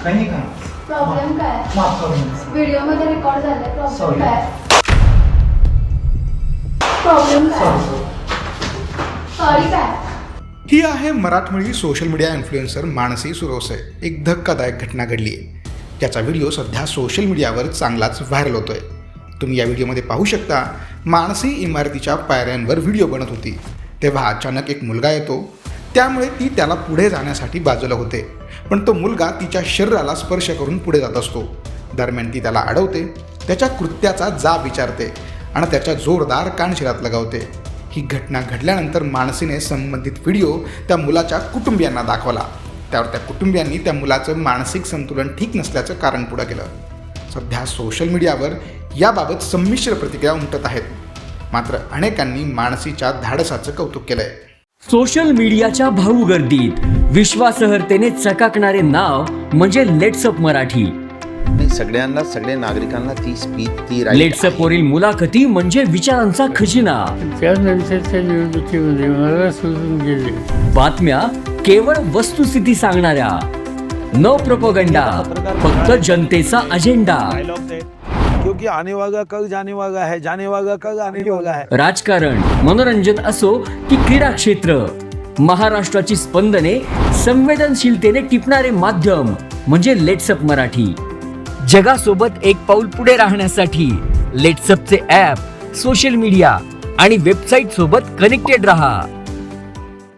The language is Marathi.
काही का प्रॉब्लेम काय? माफ करून व्हिडिओ मध्ये रेकॉर्ड झालाय. Problem Sorry. काय? प्रॉब्लेम काय? सॉरी काय? ही आहे मराठमोळी social media influencer Mansi Suravse. एक धक्कादायक घटना घडली आहे, ज्याचा व्हिडिओ सध्या सोशल मीडियावर चांगलाच व्हायरल होतोय. तुम्ही या व्हिडिओमध्ये पाहू शकता, मानसी इमारतीच्या पायऱ्यांवर व्हिडिओ बनत होती, तेव्हा अचानक एक मुलगा येतो. त्यामुळे ती त्याला पुढे जाण्यासाठी बाजूला होते, पण तो मुलगा तिच्या शरीराला स्पर्श करून पुढे जात असतो. दरम्यान ती त्याला अडवते, त्याच्या कृत्याचा जाब विचारते आणि त्याच्या जोरदार कानशिरात लगावते. ही घटना घडल्यानंतर मानसीने संबंधित व्हिडिओ त्या मुलाच्या कुटुंबियांना दाखवला. त्यावर त्या कुटुंबियांनी त्या मुलाचं मानसिक संतुलन ठीक नसल्याचं कारण पुढं केलं. सध्या सोशल मीडियावर याबाबत संमिश्र प्रतिक्रिया उमटत आहेत. मात्र अनेकांनी मानसीच्या धाडसाचं कौतुक केलंय. सोशल मीडियाच्या भाऊ गर्दीत विश्वासार्हतेने चकाकणारे नाव म्हणजे लेट्सअप मराठी. सगळ्यांना, सगळ्या नागरिकांना ती स्पीच, ती लेट्सअप वरील मुलाखती म्हणजे विचारांचा खजिना. त्यानंतरच्या निवडणुकीमध्ये मला सोडून गेले. बातम्या केवळ वस्तुस्थिती सांगणाऱ्या, न प्रोपगंडा, फक्त जनतेचा अजेंडा. क्योंकि आने वाला कल जाने वाला है, जाने वाला कल आने वाला है. राजकारण, मनोरंजन असो की क्रीडा क्षेत्र, महाराष्ट्राची स्पंदने संवेदनशीलतेने टिपणारे माध्यम म्हणजे लेट्सअप मराठी. जगासोबत एक पाऊल पुढे राहण्यासाठी लेट्सअपचे ॲप, सोशल मीडिया आणि वेबसाईट सोबत कनेक्टेड रहा.